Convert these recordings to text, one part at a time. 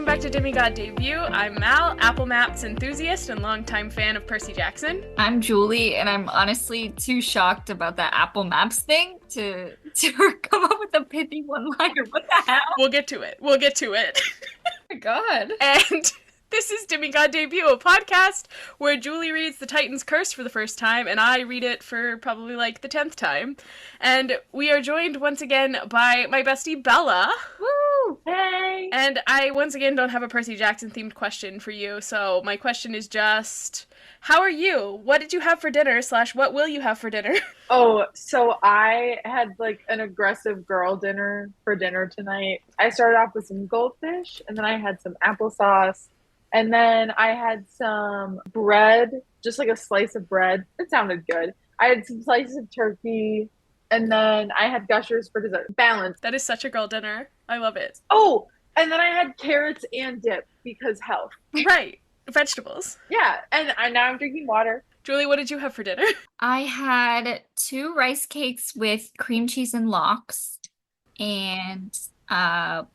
welcome back to Demigod Debut. I'm Mal, Apple Maps enthusiast and longtime fan of Percy Jackson. I'm Julie, and I'm honestly too shocked about that Apple Maps thing to come up with a pithy one-liner. What the hell? We'll get to it. Oh my god. And this is Demigod Debut, a podcast where Julie reads The Titan's Curse for the first time, and I read it for probably like the 10th time. And we are joined once again by my bestie Bella. Woo! Hey! And I once again don't have a Percy Jackson themed question for you, so my question is just, how are you? What did you have for dinner / what will you have for dinner? Oh, so I had like an aggressive girl dinner for dinner tonight. I started off with some goldfish, and then I had some applesauce, and then I had some bread, just like a slice of bread. It sounded good. I had some slices of turkey, and then I had gushers for dessert. Balanced. That is such a girl dinner. I love it. Oh, and then I had carrots and dip because health. Right. Vegetables. Yeah, and now I'm drinking water. Julie, what did you have for dinner? I had 2 rice cakes with cream cheese and lox and a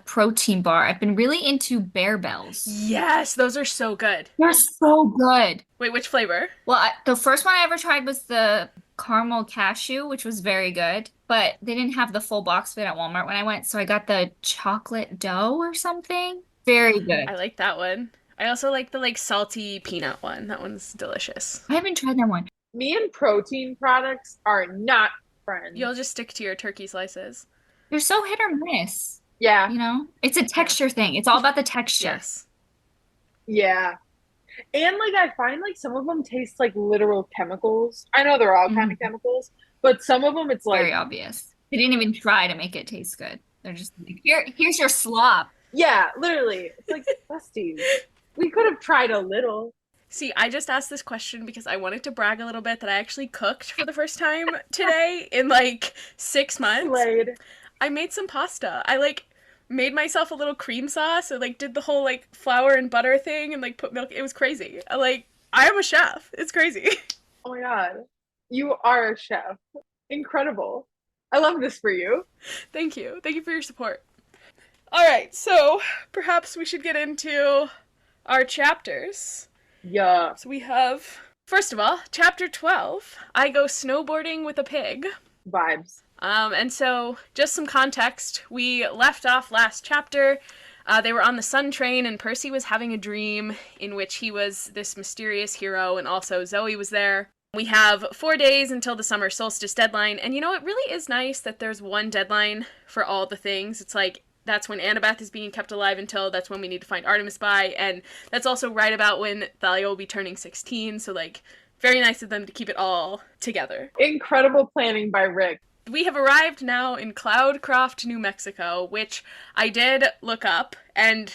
protein bar. I've been really into Bear Bells. Yes, those are so good. They're so good. Wait, which flavor? Well, the first one I ever tried was the caramel cashew, which was very good, but they didn't have the full box of it at Walmart when I went, so I got the chocolate dough or something. Very good. I like that one. I also like the salty peanut one. That one's delicious. I haven't tried that one. Me and protein products are not friends. You'll just stick to your turkey slices. They're so hit or miss. Yeah. You know? It's a texture thing. It's all about the texture. Yes. Yeah. And I find some of them taste like literal chemicals. I know they're all kind of chemicals, but some of them it's very obvious. They didn't even try to make it taste good. They're just like, here's your slop. Yeah, literally. It's like besties. We could have tried a little. See, I just asked this question because I wanted to brag a little bit that I actually cooked for the first time today in 6 months. Slayed. I made some pasta. I made myself a little cream sauce. I did the whole flour and butter thing and put milk. It was crazy. I am a chef. It's crazy. Oh my god. You are a chef. Incredible. I love this for you. Thank you. Thank you for your support. All right, so perhaps we should get into our chapters. Yeah. So we have, first of all, chapter 12, I go snowboarding with a pig. Vibes. And so, just some context, we left off last chapter, they were on the Sun Train, and Percy was having a dream in which he was this mysterious hero, and also Zoe was there. We have 4 days until the summer solstice deadline, and it really is nice that there's one deadline for all the things. It's that's when Annabeth is being kept alive until, that's when we need to find Artemis by, and that's also right about when Thalia will be turning 16, so very nice of them to keep it all together. Incredible planning by Rick. We have arrived now in Cloudcroft, New Mexico, which I did look up, and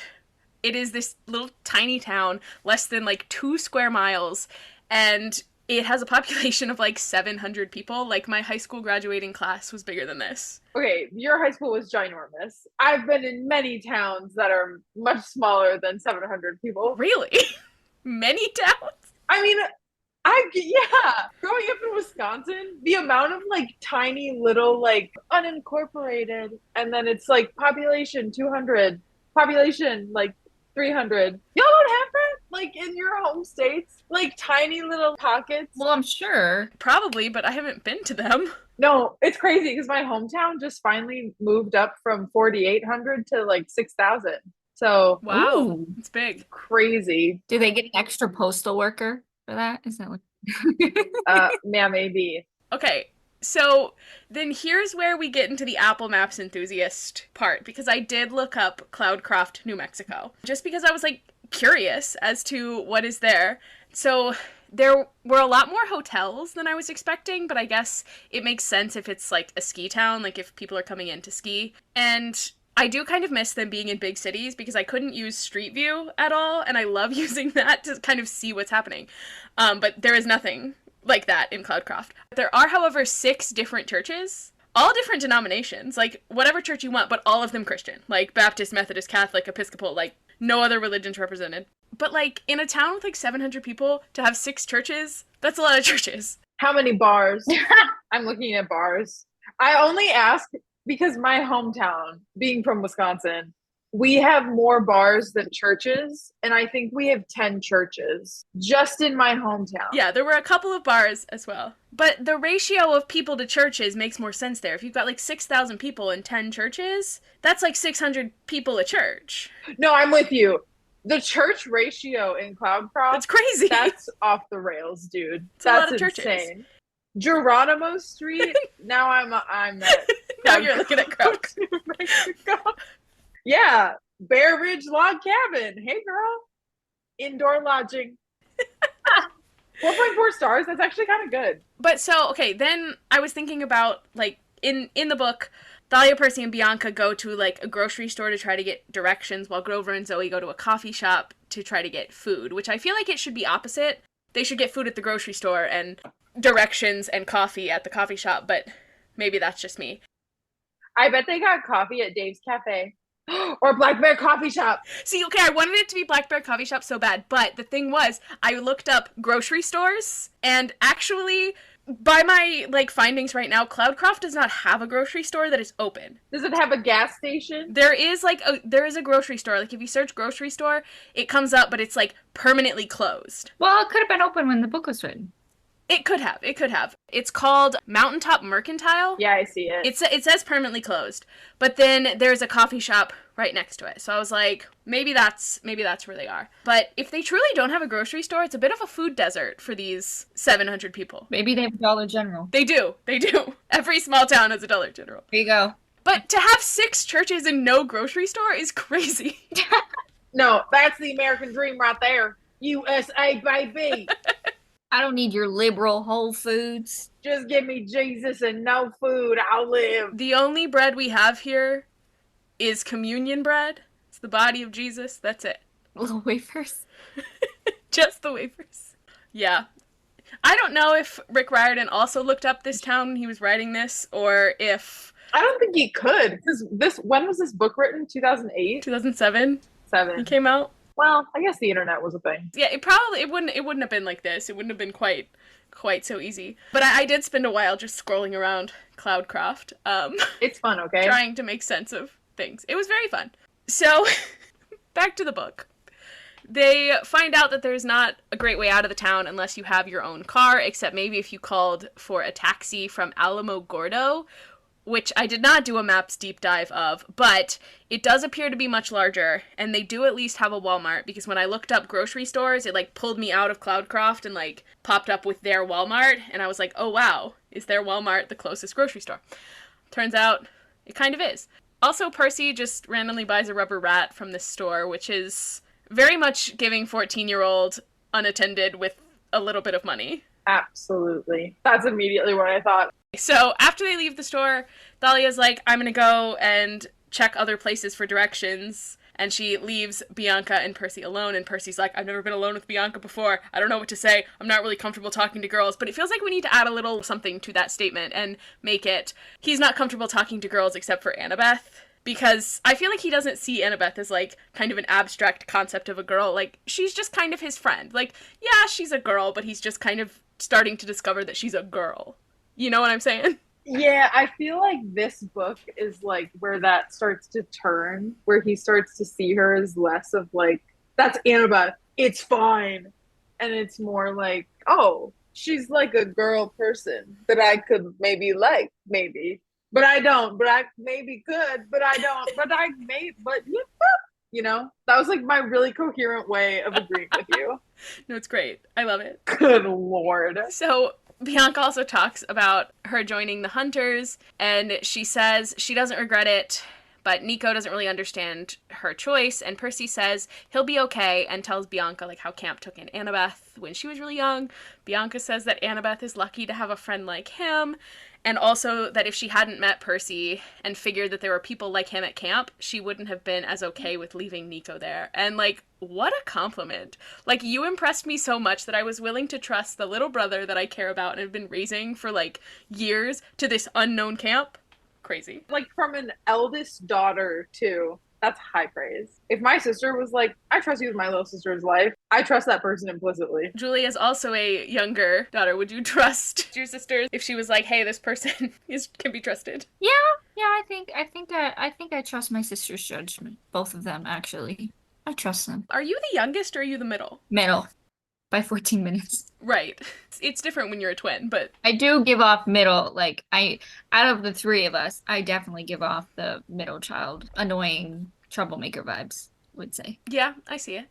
it is this little tiny town, less than 2 square miles, and it has a population of 700 people. My high school graduating class was bigger than this. Okay, your high school was ginormous. I've been in many towns that are much smaller than 700 people. Really? Many towns? I mean, growing up in Wisconsin, the amount of tiny little unincorporated, and then it's population 200, population 300. Y'all don't have that in your home states, tiny little pockets. Well, I'm sure. Probably, but I haven't been to them. No, it's crazy because my hometown just finally moved up from 4,800 to 6,000. So wow, ooh, it's big. Crazy. Do they get an extra postal worker for that? Is that what? Yeah, maybe. Okay, so then here's where we get into the Apple Maps enthusiast part, because I did look up Cloudcroft, New Mexico, just because I was curious as to what is there. So there were a lot more hotels than I was expecting, but I guess it makes sense if it's a ski town, if people are coming in to ski. And I do kind of miss them being in big cities because I couldn't use Street View at all, and I love using that to kind of see what's happening. But there is nothing like that in Cloudcroft. There are, however, 6 different churches, all different denominations, whatever church you want, but all of them Christian, Baptist, Methodist, Catholic, Episcopal, no other religions represented. But in a town with 700 people, to have 6 churches, that's a lot of churches. How many bars? I'm looking at bars. I only ask because my hometown, being from Wisconsin, We have more bars than churches, and I think we have 10 churches just in my hometown. Yeah, there were a couple of bars as well. But the ratio of people to churches makes more sense there. If you've got like 6,000 people in 10 churches, that's like 600 people a church. No, I'm with you. The church ratio in Cloudcroft, That's crazy. That's off the rails, dude. It's That's a lot of churches. insane. Geronimo Street. Now I'm at Now you're looking at Cloudcroft, New Mexico. Yeah, Bear Ridge Log Cabin. Hey, girl. Indoor lodging. 4.4 stars. That's actually kind of good. But so, okay, then I was thinking about, like, in the book, Thalia, Percy, and Bianca go to, like, a grocery store to try to get directions, while Grover and Zoe go to a coffee shop to try to get food, which I feel like it should be opposite. They should get food at the grocery store and directions and coffee at the coffee shop, but maybe that's just me. I bet they got coffee at Dave's Cafe. Or Black Bear Coffee Shop. See, okay, I wanted it to be Black Bear Coffee Shop so bad, but the thing was, I looked up grocery stores, and actually, by my, like, findings right now, Cloudcroft does not have a grocery store that is open. Does it have a gas station? There is, like, there is a grocery store. Like, if you search grocery store, it comes up, but it's, like, permanently closed. Well, it could have been open when the book was written. It could have. It could have. It's called Mountaintop Mercantile. Yeah, I see it. It says permanently closed, but then there's a coffee shop right next to it. So I was like, maybe that's where they are. But if they truly don't have a grocery store, it's a bit of a food desert for these 700 people. Maybe they have Dollar General. They do. They do. Every small town has a Dollar General. There you go. But to have 6 churches and no grocery store is crazy. No, that's the American dream right there. USA, baby. I don't need your liberal Whole Foods. Just give me Jesus and no food. I'll live. The only bread we have here is communion bread. It's the body of Jesus. That's it. Little wafers. Just the wafers. Yeah. I don't know if Rick Riordan also looked up this town when he was writing this, or if... I don't think he could, because when was this book written? 2008? 2007? 7. It came out? Well, I guess the internet was a thing. Yeah, it wouldn't have been like this. It wouldn't have been quite so easy. But I did spend a while just scrolling around Cloudcroft. It's fun, okay? Trying to make sense of things. It was very fun. So, back to the book. They find out that there's not a great way out of the town unless you have your own car, except maybe if you called for a taxi from Alamo Gordo, which I did not do a maps deep dive of, but it does appear to be much larger, and they do at least have a Walmart, because when I looked up grocery stores, it, like, pulled me out of Cloudcroft and, like, popped up with their Walmart, and I was like, oh wow, is their Walmart the closest grocery store? Turns out, it kind of is. Also, Percy just randomly buys a rubber rat from this store, which is very much giving 14-year-old unattended with a little bit of money. Absolutely. That's immediately what I thought. So after they leave the store, Thalia's like, I'm gonna go and check other places for directions. And she leaves Bianca and Percy alone, and Percy's like, I've never been alone with Bianca before. I don't know what to say. I'm not really comfortable talking to girls. But it feels like we need to add a little something to that statement and make it, he's not comfortable talking to girls except for Annabeth. Because I feel like he doesn't see Annabeth as, like, kind of an abstract concept of a girl. Like, she's just kind of his friend. Like, yeah, she's a girl, but he's just kind of starting to discover that she's a girl. You know what I'm saying? Yeah, I feel like this book is, like, where that starts to turn, where he starts to see her as less of, like, that's Annabeth, it's fine. And it's more like, oh, she's, like, a girl person that I could maybe like, maybe. But I don't, but I maybe could, but I don't, but I may, but, you know? That was, like, my really coherent way of agreeing with you. No, it's great. I love it. Good Lord. So Bianca also talks about her joining the Hunters, and she says she doesn't regret it, but Nico doesn't really understand her choice, and Percy says he'll be okay and tells Bianca, like, how Camp took in Annabeth when she was really young. Bianca says that Annabeth is lucky to have a friend like him, and also that if she hadn't met Percy and figured that there were people like him at camp, she wouldn't have been as okay with leaving Nico there. And, like, what a compliment. Like, you impressed me so much that I was willing to trust the little brother that I care about and have been raising for, like, years to this unknown camp. Crazy. Like, from an eldest daughter, too. That's high praise. If my sister was like, I trust you with my little sister's life, I trust that person implicitly. Julie is also a younger daughter. Would you trust your sister if she was like, "Hey, this person can be trusted"? Yeah, yeah, I think I trust my sister's judgment. Both of them, actually. I trust them. Are you the youngest or are you the middle? Middle by 14 minutes. Right. It's different when you're a twin, but I do give off middle. Like out of the three of us, I definitely give off the middle child, annoying troublemaker vibes, would say. yeah, I see it.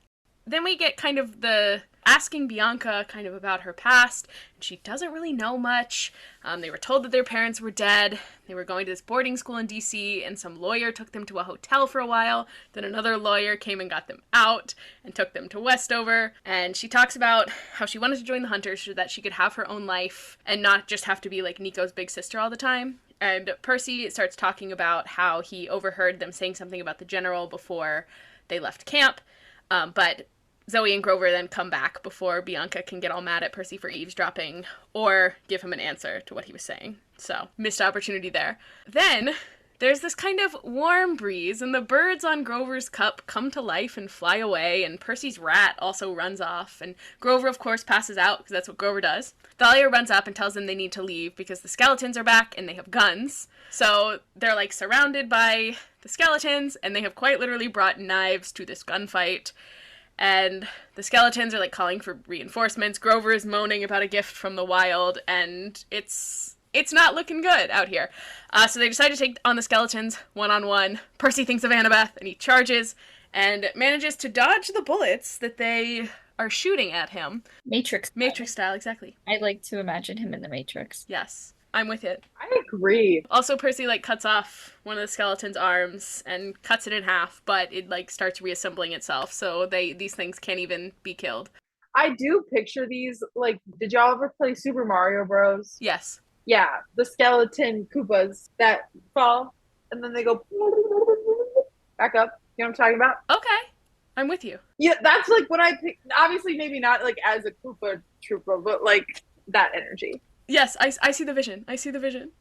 Then we get kind of the asking Bianca kind of about her past, and she doesn't really know much. They were told that their parents were dead. They were going to this boarding school in DC, and some lawyer took them to a hotel for a while. Then another lawyer came and got them out and took them to Westover. And she talks about how she wanted to join the Hunters so that she could have her own life and not just have to be like Nico's big sister all the time. And Percy starts talking about how he overheard them saying something about the general before they left camp. But Zoe and Grover then come back before Bianca can get all mad at Percy for eavesdropping or give him an answer to what he was saying. So, missed opportunity there. Then, there's this kind of warm breeze, and the birds on Grover's cup come to life and fly away, and Percy's rat also runs off, and Grover, of course, passes out, because that's what Grover does. Thalia runs up and tells them they need to leave because the skeletons are back and they have guns. So, they're, like, surrounded by the skeletons, and they have quite literally brought knives to this gunfight. And the skeletons are, like, calling for reinforcements. Grover is moaning about a gift from the wild, and it's not looking good out here. So they decide to take on the skeletons one-on-one. Percy thinks of Annabeth, and he charges, and manages to dodge the bullets that they are shooting at him. Matrix. Matrix style, exactly. I'd like to imagine him in the Matrix. Yes. I'm with it. I agree. Also, Percy, like, cuts off one of the skeleton's arms and cuts it in half, but it, like, starts reassembling itself, so these things can't even be killed. I do picture these, like, did y'all ever play Super Mario Bros? Yes. Yeah, the skeleton Koopas that fall, and then they go back up. You know what I'm talking about? Okay. I'm with you. Yeah, that's, like, what I pick. Obviously, maybe not, like, as a Koopa Troopa, but, like, that energy. Yes, I see the vision. I see the vision.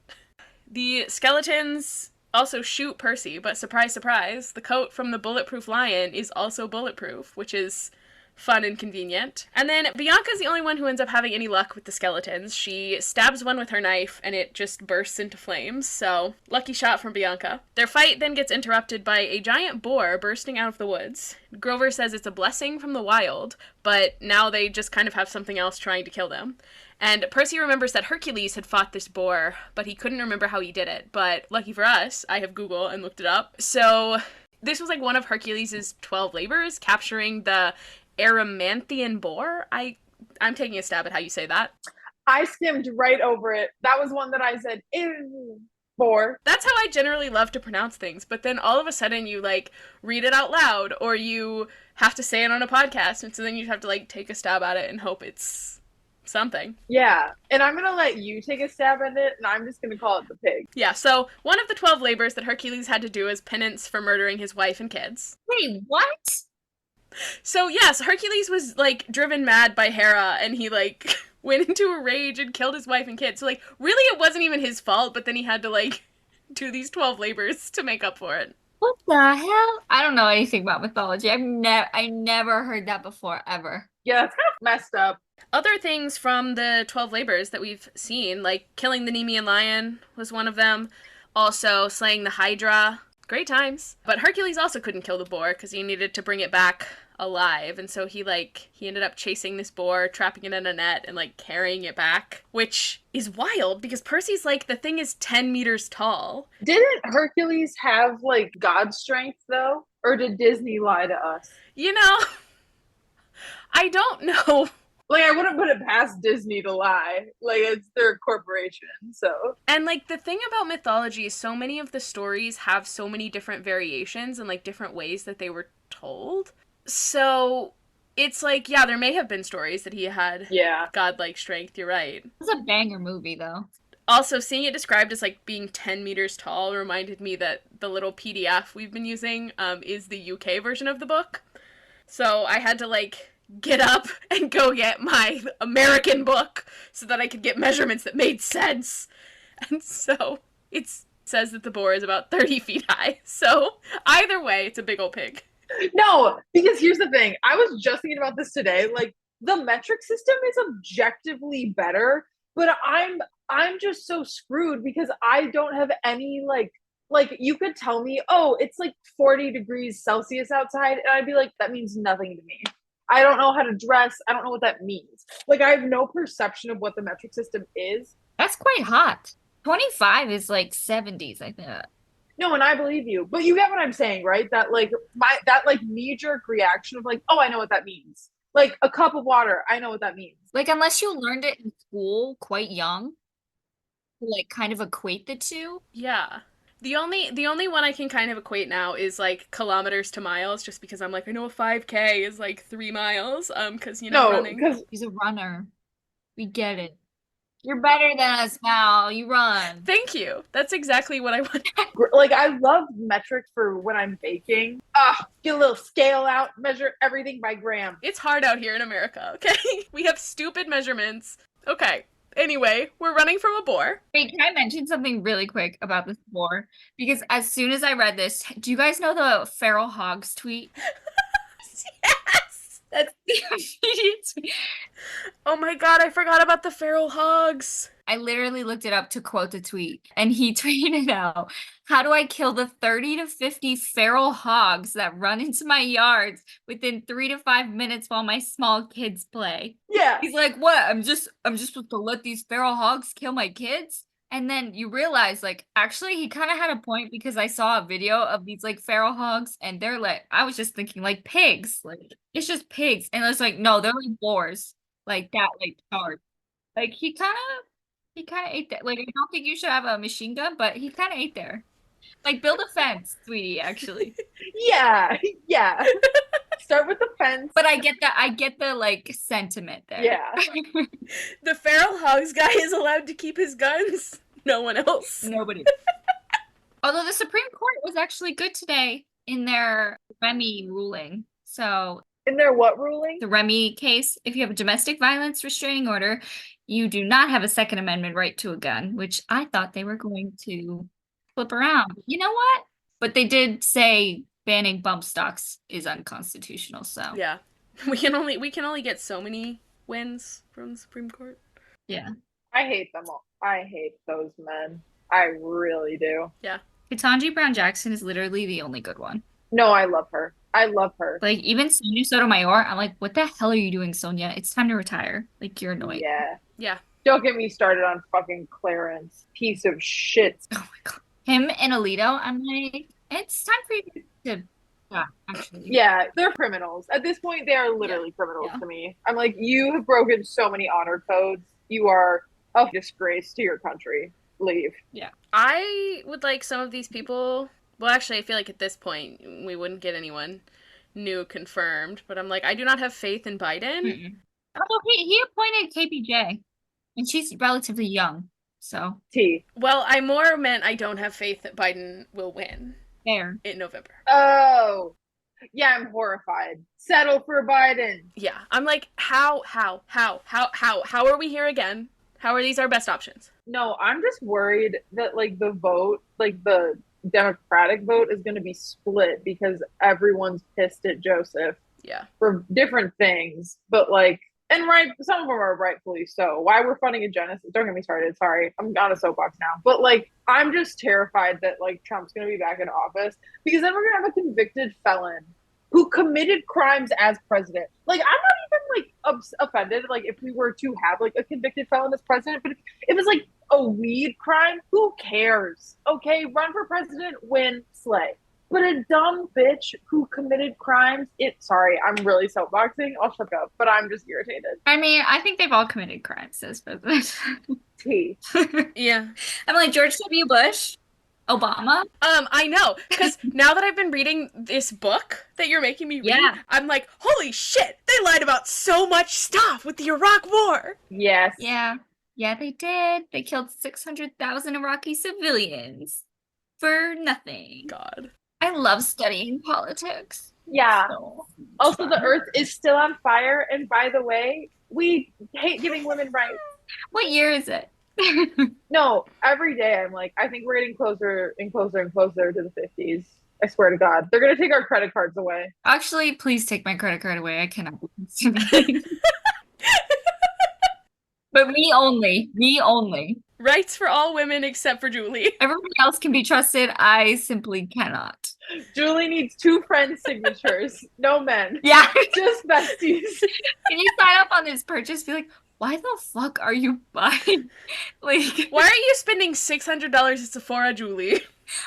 The skeletons also shoot Percy, but surprise, surprise, the coat from the bulletproof lion is also bulletproof, which is fun and convenient. And then Bianca's the only one who ends up having any luck with the skeletons. She stabs one with her knife, and it just bursts into flames, so lucky shot from Bianca. Their fight then gets interrupted by a giant boar bursting out of the woods. Grover says it's a blessing from the wild, but now they just kind of have something else trying to kill them. And Percy remembers that Hercules had fought this boar, but he couldn't remember how he did it. But lucky for us, I have Google and looked it up. So this was like one of Hercules' 12 labors, capturing the Erymanthian boar. I'm taking a stab at how you say that. I skimmed right over it. That was one that I said, ew, boar. That's how I generally love to pronounce things, but then all of a sudden you, like, read it out loud, or you have to say it on a podcast, and so then you have to, like, take a stab at it and hope it's something. Yeah, and I'm gonna let you take a stab at it, and I'm just gonna call it the pig. Yeah, so one of the 12 labors that Hercules had to do as penance for murdering his wife and kids. Wait, what? So yes, Hercules was, like, driven mad by Hera, and he, like, went into a rage and killed his wife and kids. So, like, really it wasn't even his fault, but then he had to, like, do these 12 labors to make up for it. What the hell? I don't know anything about mythology. I never heard that before, ever. Yeah, that's kind of messed up. Other things from the 12 labors that we've seen, like killing the Nemean lion was one of them. Also slaying the Hydra. Great times. But Hercules also couldn't kill the boar because he needed to bring it back alive. And so he ended up chasing this boar, trapping it in a net, and, like, carrying it back. Which is wild because Percy's like, the thing is 10 meters tall. Didn't Hercules have, like, God strength, though? Or did Disney lie to us? You know, I don't know. Like, I wouldn't put it past Disney to lie. Like, it's their corporation, so. And, like, the thing about mythology is so many of the stories have so many different variations and, like, different ways that they were told. So it's like, yeah, there may have been stories that he had godlike strength. You're right. It's a banger movie, though. Also, seeing it described as, like, being 10 meters tall reminded me that the little PDF we've been using is the UK version of the book. So I had to, like, get up and go get my American book so that I could get measurements that made sense. And so it says that the boar is about 30 feet high. So either way, it's a big old pig. No, because here's the thing. I was just thinking about this today. Like the metric system is objectively better, but I'm just so screwed because I don't have any like you could tell me, "Oh, it's like 40 degrees Celsius outside." And I'd be like, "That means nothing to me." I don't know how to dress. I don't know what that means. Like I have no perception of what the metric system is. That's quite hot. 25 is like 70s, I think. No, and I believe you. But you get what I'm saying, right? That like knee jerk reaction of like, oh, I know what that means. Like a cup of water, I know what that means. Like, unless you learned it in school quite young, to like kind of equate the two. Yeah. The only one I can kind of equate now is like kilometers to miles, just because I'm like, I know a 5K is like 3 miles, because No, running. because He's a runner. We get it. You're better than us, Mal. You run. Thank you. That's exactly what I want. like I love metric for when I'm baking. Get a little scale out, measure everything by gram. It's hard out here in America, okay? We have stupid measurements. Okay. Anyway, we're running from a boar. Wait, can I mention something really quick about this war? Because as soon as I read this, do you guys know the feral hogs tweet? Yes! That's the immediate tweet. Oh my god, I forgot about the feral hogs. I literally looked it up to quote the tweet, and he tweeted out, "How do I kill the 30 to 50 feral hogs that run into my yards within 3 to 5 minutes while my small kids play?" Yeah. He's like, "What? I'm just supposed to let these feral hogs kill my kids?" And then you realize, like, actually, he kind of had a point because I saw a video of these like feral hogs, and they're like, I was just thinking like pigs, like it's just pigs, and it's like, no, they're like boars, like that, like hard. Like he kind of ate that. Like I don't think you should have a machine gun, but he kind of ate there. Like build a fence, sweetie. Actually, Yeah. Yeah. Start with the fence. but I get that. I get the like sentiment there. Yeah. The feral hogs guy is allowed to keep his guns. No one else. Nobody. Although the Supreme Court was actually good today in their Remy ruling. So In their what ruling? the Remy case, if you have a domestic violence restraining order, you do not have a Second Amendment right to a gun, which I thought they were going to flip around. You know what? But they did say banning bump stocks is unconstitutional. So Yeah. We can only get so many wins from the Supreme Court. yeah. I hate them all. I hate those men. I really do. Ketanji Brown Jackson is literally the only good one. No, I love her. I love her. Like even Sonia Sotomayor, I'm like, what the hell are you doing, Sonia? It's time to retire. Like you're annoying. Yeah. Yeah. Don't get me started on fucking Clarence. Piece of shit. Oh my god. Him and Alito, I'm like, it's time for you to actually. Yeah, they're criminals. At this point, they are literally criminals Yeah. to me. I'm like, you have broken so many honor codes. You are a disgrace to your country. Leave. I would like some of these people. Well, actually, I feel like at this point we wouldn't get anyone new confirmed. But I'm like, I do not have faith in Biden. Mm-mm. Although he appointed KPJ, and she's relatively young, so T. Well, I more meant I don't have faith that Biden will win fair. in November. Oh. Yeah, I'm horrified. Settle for Biden. Yeah, I'm like, how are we here again? How are these our best options? No, I'm just worried that like the vote, like the Democratic vote is going to be split because everyone's pissed at Joseph Yeah. for different things. But like, and right, some of them are rightfully so. Why we're funding a genocide? Don't get me started. Sorry, I'm on a soapbox now. But like, I'm just terrified that like Trump's going to be back in office because then we're going to have a convicted felon who committed crimes as president. Like, I'm not even like offended. Like, if we were to have like a convicted felon as president, but if it was like a weed crime, who cares? Okay, run for president, win, slay. But a dumb bitch who committed crimes, sorry, I'm really soapboxing. I'll shut up, but I'm just irritated. I mean, I think they've all committed crimes as president. T. Yeah. I'm like George W. Bush, Obama. I know, because now that I've been reading this book that you're making me read, Yeah. I'm like, holy shit, they lied about so much stuff with the Iraq War. Yes. Yeah, they did. They killed 600,000 Iraqi civilians for nothing. God. I love studying politics. Yeah. So Also, the earth is still on fire. And by the way, we hate giving women rights. what year is it? No, every day I'm like, I think we're getting closer and closer and closer to the 50s. I swear to God. They're going to take our credit cards away. Actually, please take my credit card away. I cannot be consuming. But me only. Me only. Rights for all women except for Julie. Everybody else can be trusted. I simply cannot. Julie needs 2 friends' signatures. No men. Yeah. Just besties. Can you sign up on this purchase? Be like, why the fuck are you buying? Like, Why are you spending $600 at Sephora, Julie?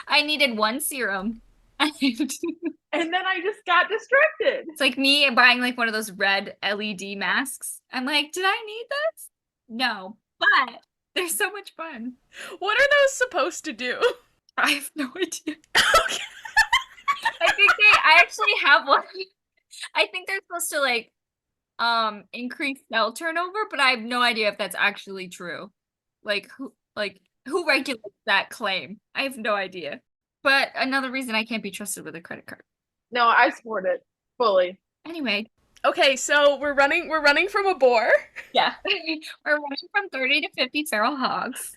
I needed 1 serum. And And then I just got distracted. it's like me buying like one of those red LED masks. I'm like, did I need this? No, but they're so much fun. What are those supposed to do? I have no idea. Okay. I actually have one. I think they're supposed to like increase cell turnover, but I have no idea if that's actually true. Like who regulates that claim? I have no idea. But another reason I can't be trusted with a credit card. No, I support it fully. Anyway, Okay, so we're running from a boar. yeah. We're running from 30 to 50 feral hogs.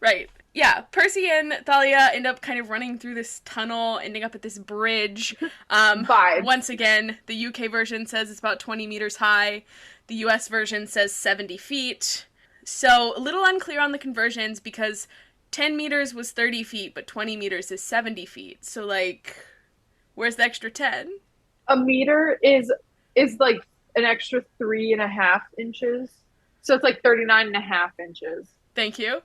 Right. Yeah, Percy and Thalia end up kind of running through this tunnel, ending up at this bridge. Vibes. Once again, the UK version says it's about 20 meters high. The US version says 70 feet. So a little unclear on the conversions because 10 meters was 30 feet, but 20 meters is 70 feet. So, like, where's the extra 10? A meter is like an extra 3.5 inches. So it's like 39.5 inches. Thank you.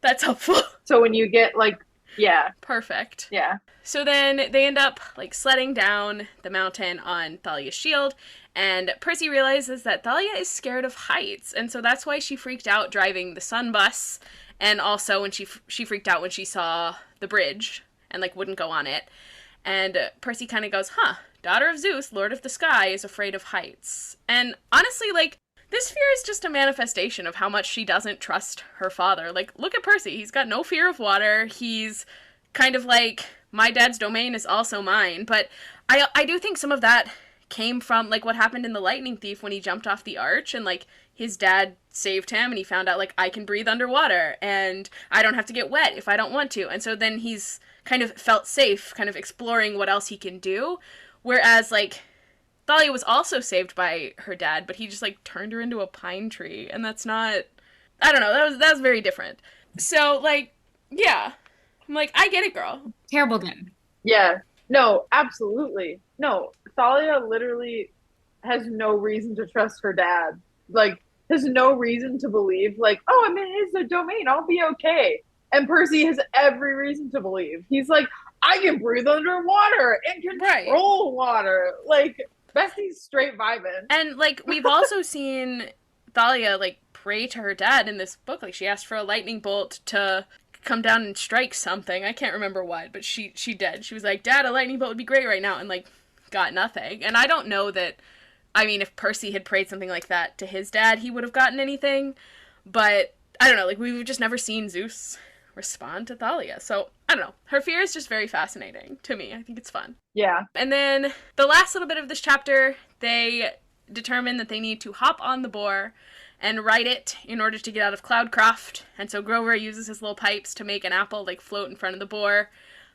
That's helpful. So when you get like, yeah. Perfect. Yeah. So then they end up, like, sledding down the mountain on Thalia's shield, and Percy realizes that Thalia is scared of heights, and so that's why she freaked out driving the sun bus, and also when she freaked out when she saw the bridge and, like, wouldn't go on it. And Percy kind of goes, huh, daughter of Zeus, lord of the sky, is afraid of heights. And honestly, like, this fear is just a manifestation of how much she doesn't trust her father. Like, look at Percy. He's got no fear of water. He's kind of like, my dad's domain is also mine. But I do think some of that came from, like, what happened in The Lightning Thief when he jumped off the arch and, like, his dad saved him and he found out, like, I can breathe underwater and I don't have to get wet if I don't want to. And so then he's kind of felt safe, kind of exploring what else he can do. Whereas, like, Thalia was also saved by her dad, but he just, like, turned her into a pine tree, and that's not, I don't know, that was very different. So, like, yeah. I'm like, I get it, girl. Terrible dad. Yeah. No, absolutely. No, Thalia literally has no reason to trust her dad. Like, has no reason to believe, like, oh, I'm in his domain, I'll be okay. And Percy has every reason to believe. He's like, I can breathe underwater and control water. Like, Bessie's straight vibing. And, like, we've also seen Thalia, like, pray to her dad in this book. Like, she asked for a lightning bolt to come down and strike something. I can't remember what, but she did. She was like, Dad, a lightning bolt would be great right now, and, like, got nothing. And I don't know that, I mean, if Percy had prayed something like that to his dad, he would have gotten anything. But, I don't know, like, we've just never seen Zeus respond to Thalia. So, I don't know. Her fear is just very fascinating to me. I think it's fun. Yeah. And then the last little bit of this chapter, they determine that they need to hop on the boar and ride it in order to get out of Cloudcroft. And so Grover uses his little pipes to make an apple, like, float in front of the boar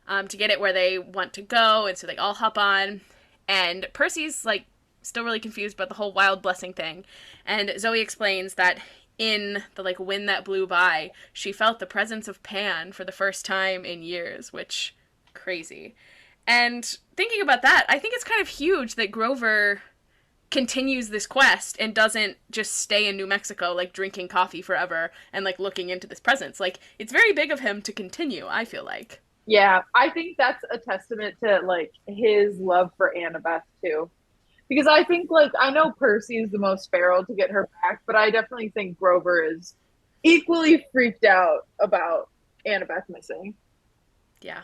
to get it where they want to go. And so they all hop on. And Percy's, like, still really confused about the whole wild blessing thing. And Zoe explains that in the, like, wind that blew by, she felt the presence of Pan for the first time in years, which, crazy. And thinking about that, I think it's kind of huge that Grover continues this quest and doesn't just stay in New Mexico, like, drinking coffee forever and, like, looking into this presence. Like, it's very big of him to continue, I feel like. Yeah, I think that's a testament to, like, his love for Annabeth, too. Because I think, like, I know Percy is the most feral to get her back, but I definitely think Grover is equally freaked out about Annabeth missing. Yeah.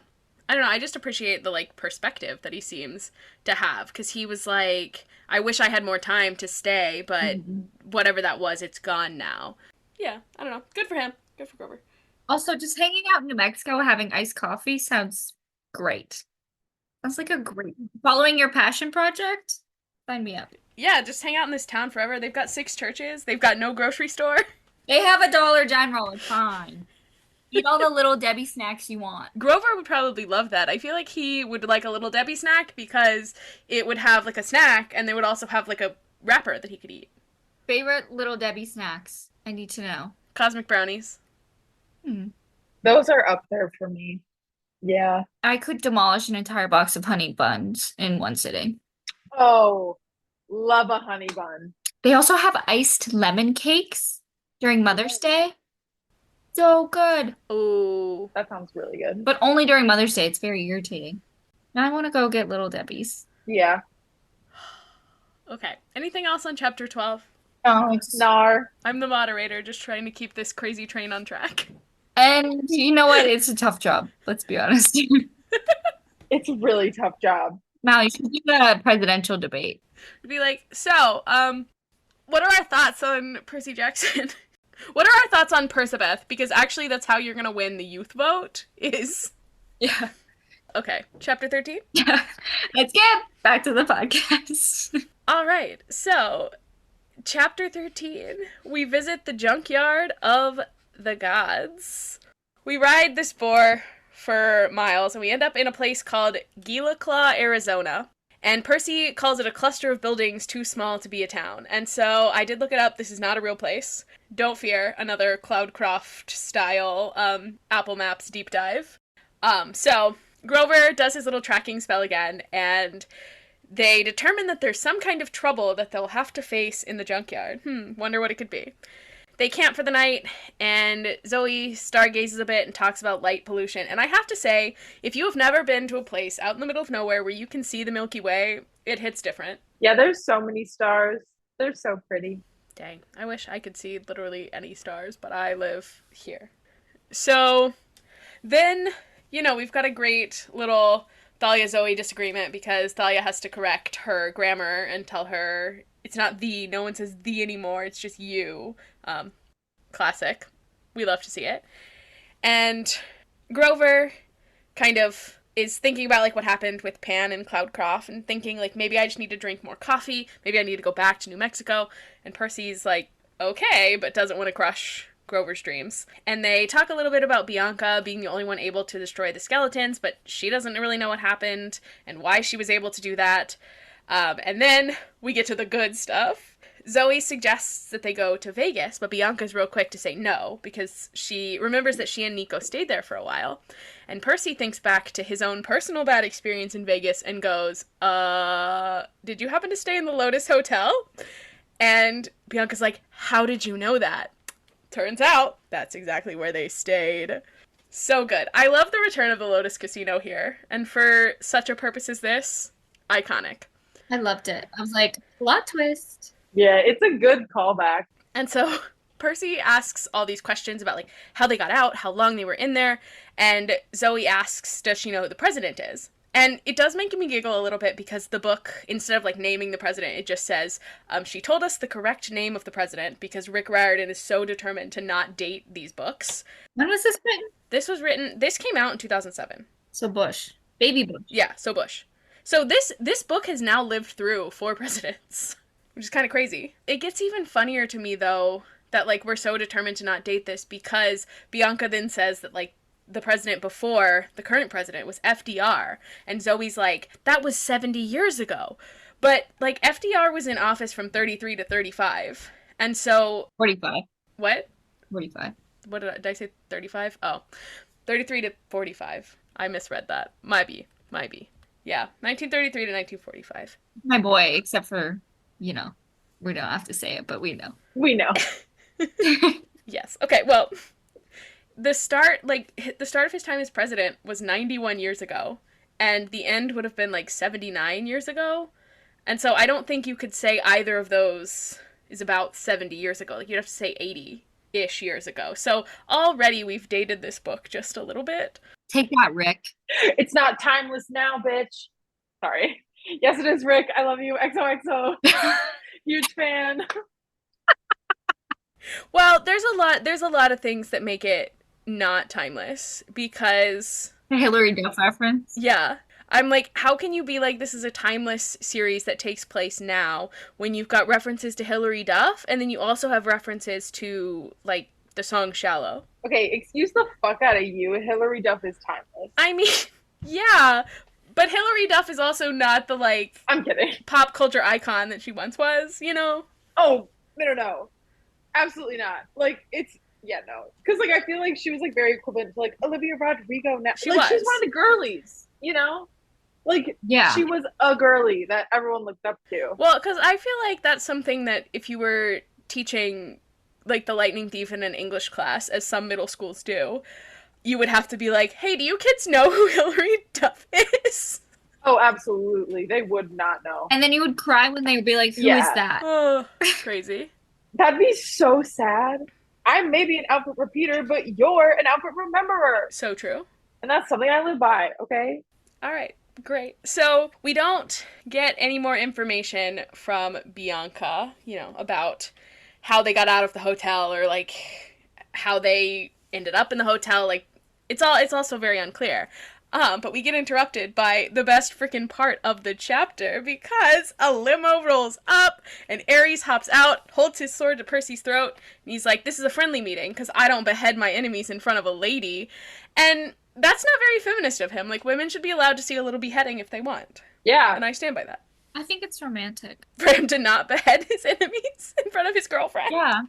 I don't know, I just appreciate the, like, perspective that he seems to have, because he was like, I wish I had more time to stay, but whatever that was, it's gone now. Yeah, I don't know. Good for him. Good for Grover. Also, just hanging out in New Mexico having iced coffee sounds great. Sounds like a great... Following your passion project? Sign me up. Yeah, just hang out in this town forever. They've got 6 churches. They've got no grocery store. They have a Dollar General. It's fine. Eat all the Little Debbie snacks you want. Grover would probably love that. I feel like he would like a Little Debbie snack because it would have like a snack and they would also have like a wrapper that he could eat. Favorite Little Debbie snacks? I need to know. Cosmic brownies. Those are up there for me. Yeah. I could demolish an entire box of honey buns in one sitting. Oh, love a honey bun. They also have iced lemon cakes during Mother's Day. So good. Oh, That sounds really good. But only during Mother's Day. It's very irritating. Now I want to go get Little Debbie's. Yeah. okay. Anything else on chapter 12? Oh, it's... Nar. I'm the moderator, just trying to keep this crazy train on track. And you know what? It's a tough job. Let's be honest. It's a really tough job. Mal, you should do the presidential debate. It'd be like, so, what are our thoughts on Percy Jackson? What are our thoughts on Persabeth? Because actually that's how you're gonna win the youth vote, is... Yeah. Okay, chapter 13? Yeah. Let's get back to the podcast. Alright, so, chapter 13, we visit the junkyard of the gods. We ride this boar for miles, and we end up in a place called Gilaclaw, Arizona. And Percy calls it a cluster of buildings too small to be a town. And so I did look it up. This is not a real place. Don't fear, another Cloudcroft style Apple Maps deep dive. So Grover does his little tracking spell again, and they determine that there's some kind of trouble that they'll have to face in the junkyard. Wonder what it could be. They camp for the night, and Zoe stargazes a bit and talks about light pollution. And I have to say, if you have never been to a place out in the middle of nowhere where you can see the Milky Way, it hits different. Yeah, there's so many stars. They're so pretty. Dang, I wish I could see literally any stars, but I live here. So, then, we've got a great little Thalia-Zoe disagreement because Thalia has to correct her grammar and tell her it's not thee, no one says thee anymore, it's just you. Classic. We love to see it. And Grover kind of is thinking about like what happened with Pan and Cloudcroft and thinking like maybe I just need to drink more coffee, maybe I need to go back to New Mexico. And Percy's like, okay, but doesn't want to crush Grover's dreams. And they talk a little bit about Bianca being the only one able to destroy the skeletons, but she doesn't really know what happened and why she was able to do that. And then we get to the good stuff. Zoe suggests that they go to Vegas, but Bianca's real quick to say no, because she remembers that she and Nico stayed there for a while. And Percy thinks back to his own personal bad experience in Vegas and goes, did you happen to stay in the Lotus Hotel? And Bianca's like, how did you know that? Turns out, that's exactly where they stayed. So good. I love the return of the Lotus Casino here, and for such a purpose as this, iconic. I loved it. I was like, plot twist. Yeah, it's a good callback. And so Percy asks all these questions about like how they got out, how long they were in there, and Zoe asks, does she know who the president is? And it does make me giggle a little bit because the book, instead of like naming the president, it just says, she told us the correct name of the president because Rick Riordan is so determined to not date these books. When was this written? This came out in 2007. So Bush. Baby Bush. Yeah, so Bush. So this book has now lived through 4 presidents. Which is kind of crazy. It gets even funnier to me, though, that, like, we're so determined to not date this because Bianca then says that, like, the president before the current president was FDR. And Zoe's like, that was 70 years ago. But, like, FDR was in office from 33 to 35. And so... 45. What? 45. What did I say 35? Oh. 33 to 45. I misread that. Might be. Yeah. 1933 to 1945. My boy, except for... we don't have to say it, but we know. We know. Yes. Okay, well, the start of his time as president was 91 years ago, and the end would have been, 79 years ago. And so I don't think you could say either of those is about 70 years ago. You'd have to say 80-ish years ago. So already we've dated this book just a little bit. Take that, Rick. It's not timeless now, bitch. Sorry. Yes, it is, Rick. I love you. XOXO. Huge fan. Well, there's a lot of things that make it not timeless because... The Hillary Duff reference? Yeah. I'm like, how can you be like, this is a timeless series that takes place now when you've got references to Hillary Duff and then you also have references to, the song Shallow. Okay, excuse the fuck out of you. Hillary Duff is timeless. I mean, yeah, but Hilary Duff is also not the, like, I'm kidding. pop culture icon that she once was, you know? Oh, no. Absolutely not. Like, it's, yeah, no. Because, like, I feel like she was, like, very equivalent to, like, Olivia Rodrigo now. She like, was. she's one of the girlies, you know? Like, Yeah. she was a girly that everyone looked up to. Well, because I feel like that's something that if you were teaching, like, the Lightning Thief in an English class, as some middle schools do, you would have to be like, hey, do you kids know who Hilary Duff is? Oh, absolutely. They would not know. And then you would cry when they would be like, "Who is that?" Oh, crazy. That'd be so sad. I'm maybe an outfit repeater, but you're an outfit rememberer. So true. And that's something I live by, okay? All right, great. So we don't get any more information from Bianca, you know, about how they got out of the hotel or, like, how they ended up in the hotel. Like, it's also very unclear. But we get interrupted by the best freaking part of the chapter because a limo rolls up and Ares hops out, holds his sword to Percy's throat, and he's like, this is a friendly meeting because I don't behead my enemies in front of a lady. And that's not very feminist of him. Like, women should be allowed to see a little beheading if they want. Yeah. And I stand by that. I think it's romantic. For him to not behead his enemies in front of his girlfriend. Yeah.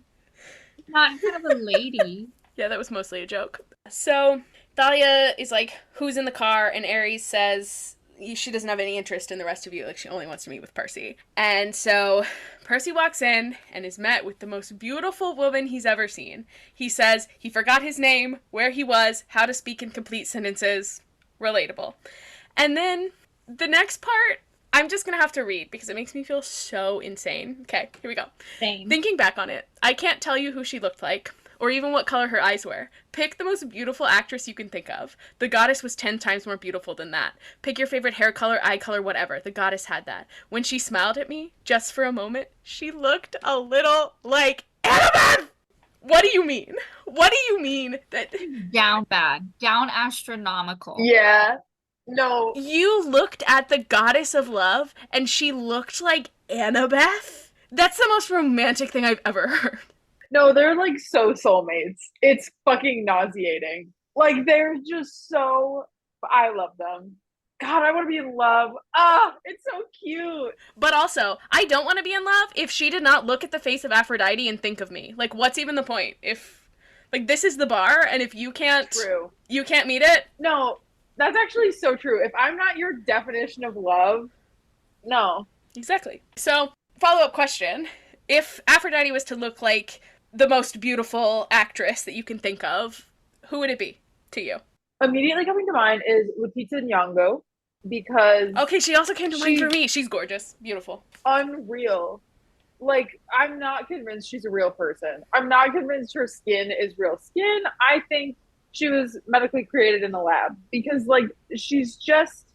Not in front of a lady. Yeah, that was mostly a joke. So Thalia is like, who's in the car? And Ares says she doesn't have any interest in the rest of you. Like, she only wants to meet with Percy. And so Percy walks in and is met with the most beautiful woman he's ever seen. He says he forgot his name, where he was, how to speak in complete sentences. Relatable. And then the next part, I'm just going to have to read because it makes me feel so insane. Okay, here we go. Same. Thinking back on it, I can't tell you who she looked like, or even what color her eyes were. Pick the most beautiful actress you can think of. The goddess was 10 times more beautiful than that. Pick your favorite hair color, eye color, whatever. The goddess had that. When she smiled at me, just for a moment, she looked a little like Annabeth! What do you mean? What do you mean that Down bad. Down astronomical. Yeah. No. you looked at the goddess of love and she looked like Annabeth? That's the most romantic thing I've ever heard. No, they're like so soulmates. It's fucking nauseating. Like, they're just so. I love them. God, I want to be in love. Ah, it's so cute. But also, I don't want to be in love if she did not look at the face of Aphrodite and think of me. Like, what's even the point? If, like, this is the bar, and if you can't meet it? No, that's actually so true. If I'm not your definition of love, no. Exactly. So, follow-up question. If Aphrodite was to look like the most beautiful actress that you can think of, who would it be to you? Immediately coming to mind is Lupita Nyong'o, because Okay, she also came to mind for me. She's gorgeous. Beautiful. unreal. Like, I'm not convinced she's a real person. I'm not convinced her skin is real skin. I think she was medically created in a lab because, like, she's just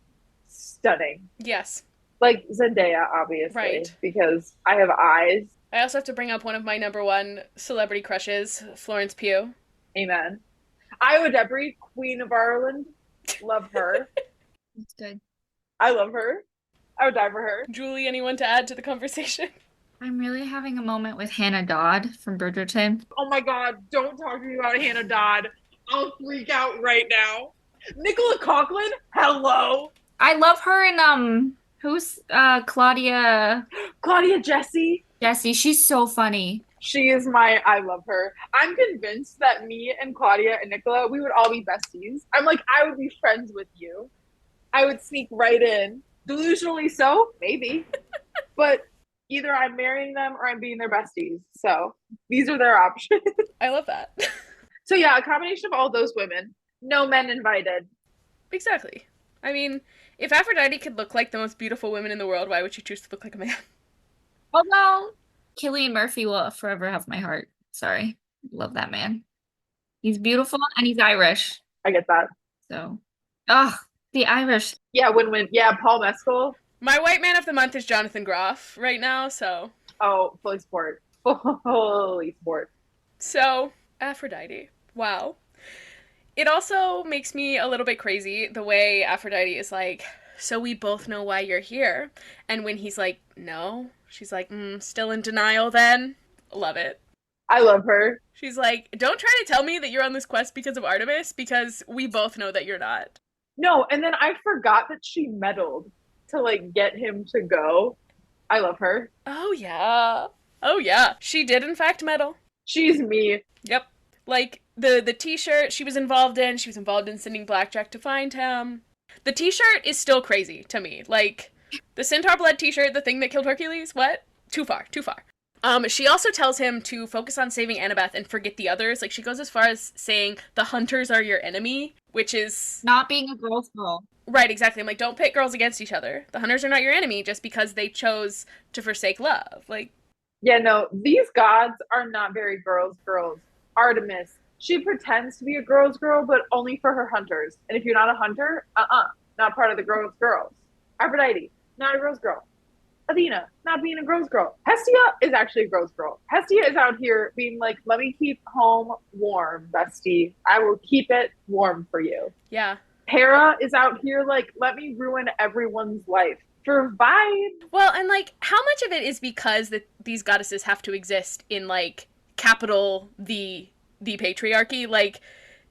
stunning. Yes. Like Zendaya, obviously, Right. because I have eyes. I also have to bring up one of my number one celebrity crushes, Florence Pugh. Amen. Iowa Debris, Queen of Ireland. Love her. That's good. I love her. I would die for her. Julie, anyone to add to the conversation? I'm really having a moment with Hannah Dodd from Bridgerton. Oh my god, don't talk to me about Hannah Dodd. I'll freak out right now. Nicola Coughlan? Hello. I love her in who's Claudia Claudia Jessie. Jessie. She's so funny. She is I love her. I'm convinced that me and Claudia and Nicola, we would all be besties. I'm like, I would be friends with you. I would sneak right in. Delusionally so? Maybe. But either I'm marrying them or I'm being their besties. So these are their options. I love that. So yeah, a combination of all those women. No men invited. Exactly. I mean, if Aphrodite could look like the most beautiful women in the world, why would she choose to look like a man? Although Cillian Murphy will forever have my heart. Sorry. Love that man. He's beautiful and he's Irish. I get that. So, ugh, the Irish. Yeah, win-win. Yeah, Paul Mescal. My white man of the month is Jonathan Groff right now, so. Oh, fully support. Fully support. So, Aphrodite. Wow. It also makes me a little bit crazy the way Aphrodite is like, so we both know why you're here. And when he's like, no, she's like, still in denial then? Love it. I love her. She's like, don't try to tell me that you're on this quest because of Artemis, because we both know that you're not. No, and then I forgot that she meddled to like get him to go. I love her. Oh yeah. Oh yeah. She did in fact meddle. She's me. Yep. Like the t-shirt she was involved in sending Blackjack to find him. The t-shirt is still crazy to me. Like the Centaur blood t-shirt, the thing that killed Hercules, what? Too far, too far. She also tells him to focus on saving Annabeth and forget the others. Like, she goes as far as saying the hunters are your enemy, which is... Not being a girl's girl. Right, exactly. I'm like, don't pit girls against each other. The hunters are not your enemy just because they chose to forsake love. Like... Yeah, no, these gods are not very girls' girls. Artemis, she pretends to be a girl's girl, but only for her hunters. And if you're not a hunter, not part of the girls' girls. Aphrodite, not a girl's girl. Athena, not being a girl's girl. Hestia is actually a girl's girl. Hestia is out here being like, let me keep home warm, bestie. I will keep it warm for you. Yeah. Hera is out here like, let me ruin everyone's life for vibe. Well, and like, how much of it is because that these goddesses have to exist in like capital the patriarchy? Like,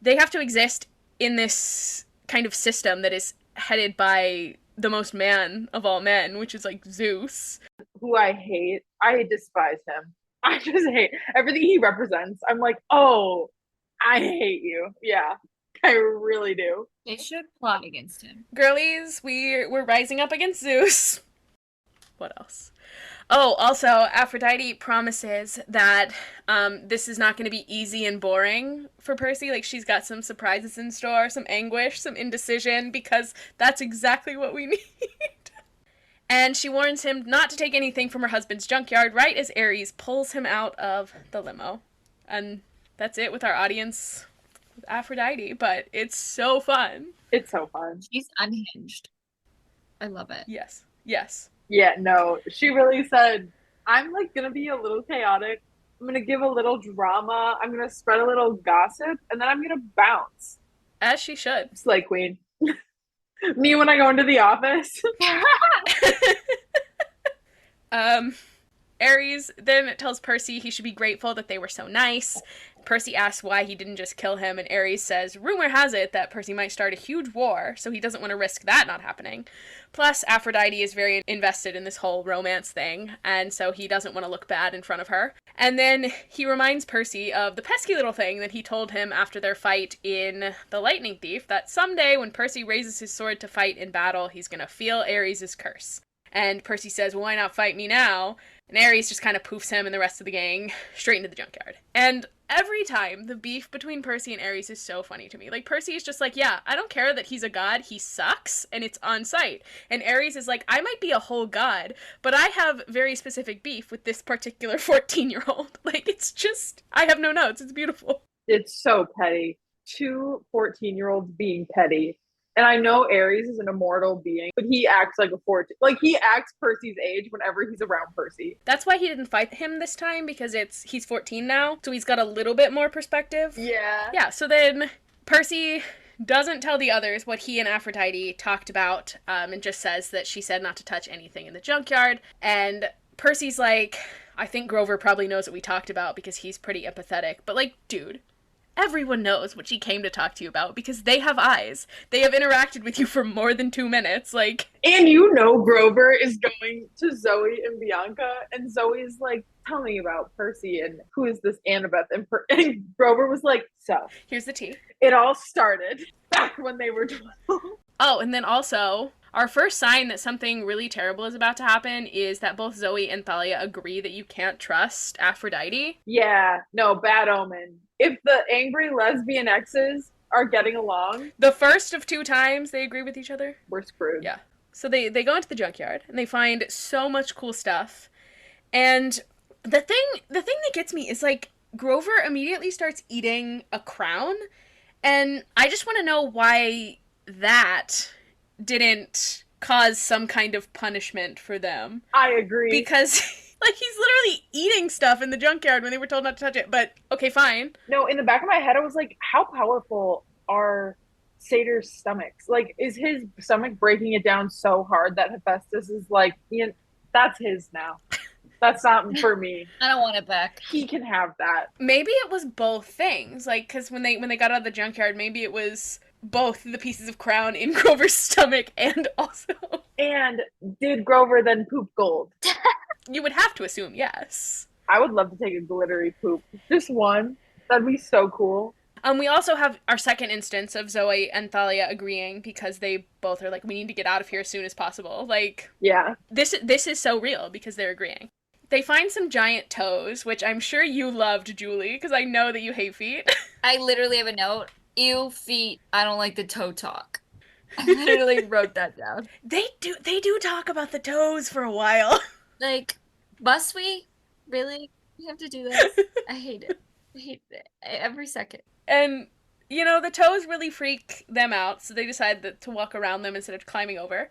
they have to exist in this kind of system that is headed by the most man of all men, which is like Zeus. Who I hate. I despise him. I just hate everything he represents. I'm like, oh, I hate you. Yeah, I really do. They should plot against him. Girlies, we're rising up against Zeus. What else? Oh, also, Aphrodite promises that this is not going to be easy and boring for Percy. Like, she's got some surprises in store, some anguish, some indecision, because that's exactly what we need. And she warns him not to take anything from her husband's junkyard right as Ares pulls him out of the limo. And that's it with our audience with Aphrodite, but it's so fun. It's so fun. She's unhinged. I love it. Yes. Yes. Yeah, no, she really said, I'm like gonna be a little chaotic. I'm gonna give a little drama. I'm gonna spread a little gossip, and then I'm gonna bounce. As she should. Slay Queen. Me when I go into the office. Ares then tells Percy he should be grateful that they were so nice. Percy asks why he didn't just kill him, and Ares says, rumor has it that Percy might start a huge war, so he doesn't want to risk that not happening. Plus, Aphrodite is very invested in this whole romance thing, and so he doesn't want to look bad in front of her. And then he reminds Percy of the pesky little thing that he told him after their fight in The Lightning Thief, that someday when Percy raises his sword to fight in battle, he's gonna feel Ares' curse. And Percy says, well, why not fight me now? And Ares just kind of poofs him and the rest of the gang straight into the junkyard. And every time, the beef between Percy and Ares is so funny to me. Like, Percy is just like, yeah, I don't care that he's a god, he sucks, and it's on sight. And Ares is like, I might be a whole god, but I have very specific beef with this particular 14-year-old. Like, it's just, I have no notes, it's beautiful. It's so petty. 2 14-year-olds being petty. And I know Ares is an immortal being, but he acts like a 14. Like, he acts Percy's age whenever he's around Percy. That's why he didn't fight him this time, because he's 14 now, so he's got a little bit more perspective. Yeah. Yeah, so then Percy doesn't tell the others what he and Aphrodite talked about, and just says that she said not to touch anything in the junkyard. And Percy's like, I think Grover probably knows what we talked about because he's pretty empathetic. But like, dude, everyone knows what she came to talk to you about because they have eyes. They have interacted with you for more than 2 minutes. Like, and you know Grover is going to Zoe and Bianca, and Zoe's like, tell me about Percy and who is this Annabeth? And Grover was like, so here's the tea. It all started back when they were 12. Oh, and then also, our first sign that something really terrible is about to happen is that both Zoe and Thalia agree that you can't trust Aphrodite. Yeah, no, bad omen. If the angry lesbian exes are getting along, the first of 2 times they agree with each other, we're screwed. Yeah. So they go into the junkyard and they find so much cool stuff. And the thing that gets me is like Grover immediately starts eating a crown, and I just want to know why that didn't cause some kind of punishment for them. I agree. Because like, he's literally eating stuff in the junkyard when they were told not to touch it, but okay, fine. No, in the back of my head, I was like, how powerful are satyrs' stomachs? Like, is his stomach breaking it down so hard that Hephaestus is like, that's his now. That's not for me. I don't want it back. He can have that. Maybe it was both things. Like, because when they got out of the junkyard, maybe it was both the pieces of crown in Grover's stomach and also... And did Grover then poop gold? You would have to assume yes. I would love to take a glittery poop. Just one. That'd be so cool. We also have our second instance of Zoe and Thalia agreeing because they both are like, we need to get out of here as soon as possible. Like, yeah, this is so real because they're agreeing. They find some giant toes, which I'm sure you loved, Julie, because I know that you hate feet. I literally have a note. Ew, feet. I don't like the toe talk. I literally wrote that down. They do talk about the toes for a while. Like, must we? Really? We have to do this? I hate it. I hate it. Every second. And, you know, the toes really freak them out, so they decide to walk around them instead of climbing over.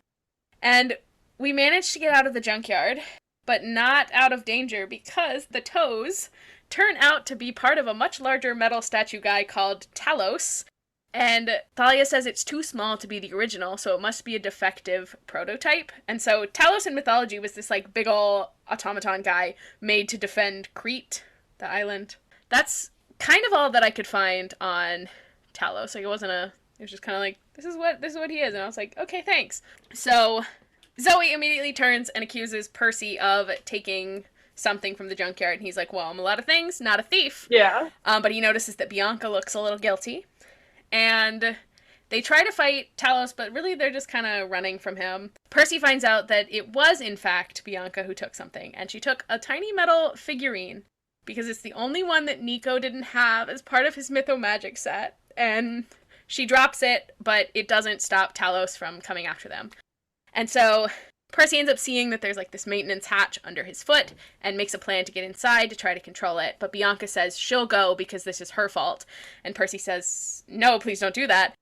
And we managed to get out of the junkyard, but not out of danger because the toes turn out to be part of a much larger metal statue guy called Talos. And Thalia says it's too small to be the original, so it must be a defective prototype. And so Talos in mythology was this, like, big ol' automaton guy made to defend Crete, the island. That's kind of all that I could find on Talos. Like, it was just kind of like, this is what he is. And I was like, okay, thanks. So Zoe immediately turns and accuses Percy of taking something from the junkyard. And he's like, well, I'm a lot of things, not a thief. Yeah. But he notices that Bianca looks a little guilty. And they try to fight Talos, but really they're just kind of running from him. Percy finds out that it was, in fact, Bianca who took something. And she took a tiny metal figurine because it's the only one that Nico didn't have as part of his Mytho-Magic set. And she drops it, but it doesn't stop Talos from coming after them. And so Percy ends up seeing that there's like this maintenance hatch under his foot and makes a plan to get inside to try to control it. But Bianca says she'll go because this is her fault. And Percy says, no, please don't do that.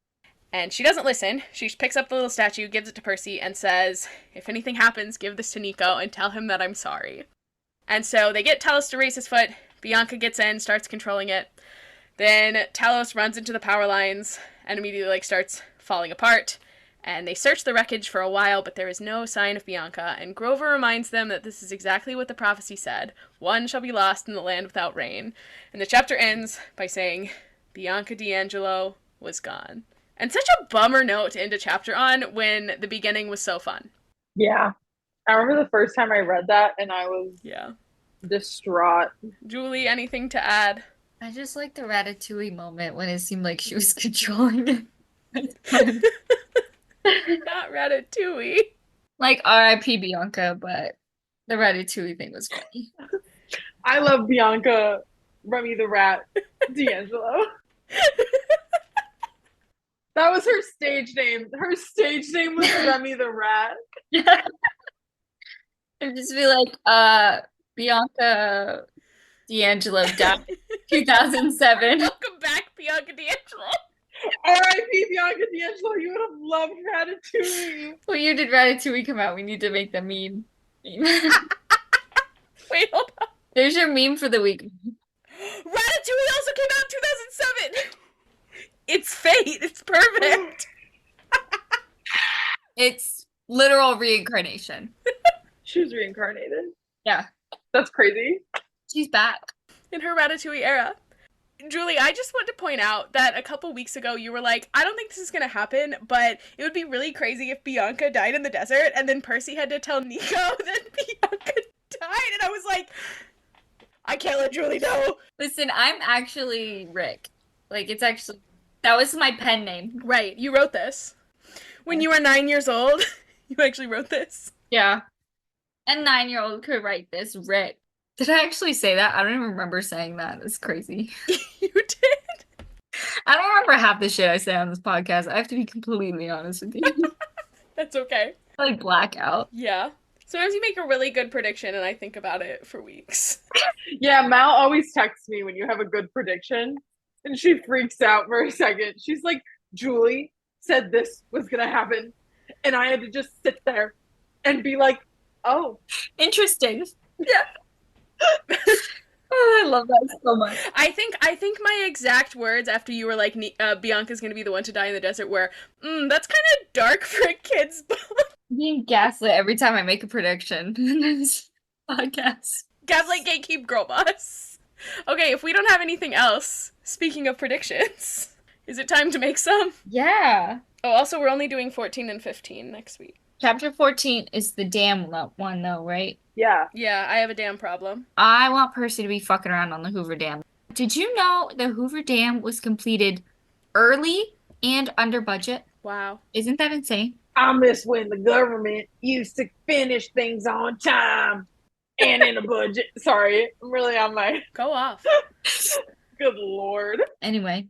And she doesn't listen. She picks up the little statue, gives it to Percy, and says, if anything happens, give this to Nico and tell him that I'm sorry. And so they get Talos to raise his foot. Bianca gets in, starts controlling it. Then Talos runs into the power lines and immediately starts falling apart. And they search the wreckage for a while, but there is no sign of Bianca. And Grover reminds them that this is exactly what the prophecy said. One shall be lost in the land without rain. And the chapter ends by saying, Bianca D'Angelo was gone. And such a bummer note to end a chapter on when the beginning was so fun. Yeah. I remember the first time I read that and I was distraught. Julie, anything to add? I just like the Ratatouille moment when it seemed like she was controlling it. Not Ratatouille. Like R.I.P. Bianca, but the Ratatouille thing was funny. I love Bianca Remy the Rat D'Angelo. That was her stage name. Her stage name was Remy the Rat. Yeah. I'd just be like, Bianca D'Angelo died 2007. Welcome back, Bianca D'Angelo. R.I.P. Bianca D'Angelo. You would have loved Ratatouille. Well, you did Ratatouille come out. We need to make the meme. Wait, hold on. There's your meme for the week. Ratatouille also came out in 2007. It's fate. It's perfect. It's literal reincarnation. She was reincarnated. Yeah. That's crazy. She's back. In her Ratatouille era. Julie, I just want to point out that a couple weeks ago you were like, I don't think this is going to happen, but it would be really crazy if Bianca died in the desert, and then Percy had to tell Nico that Bianca died, and I was like, I can't let Julie know. Listen, I'm actually Rick. Like, it's actually... That was my pen name. Right, you wrote this. When you were 9 years old, you actually wrote this. Yeah. A 9-year-old could write this, Rick. Did I actually say that? I don't even remember saying that. It's crazy. You did? I don't remember half the shit I say on this podcast. I have to be completely honest with you. That's okay. I like blackout. Yeah. Sometimes you make a really good prediction and I think about it for weeks. Yeah, Mal always texts me when you have a good prediction. And she freaks out for a second. She's like, Julie said this was going to happen. And I had to just sit there and be like, oh. Interesting. Yeah. Oh, I love that so much. I think my exact words after you were like, Bianca's gonna be the one to die in the desert were, that's kind of dark for a kid's book. Being gaslit every time I make a prediction. podcast. Gaslight Gatekeep Girl Boss. Okay, if we don't have anything else, speaking of predictions, is it time to make some? Yeah. Oh, also, we're only doing 14 and 15 next week. Chapter 14 is the dam one, though, right? Yeah. Yeah, I have a damn problem. I want Percy to be fucking around on the Hoover Dam. Did you know the Hoover Dam was completed early and under budget? Wow. Isn't that insane? I miss when the government used to finish things on time and in a budget. Sorry, I'm really on my Go off. good lord. Anyway,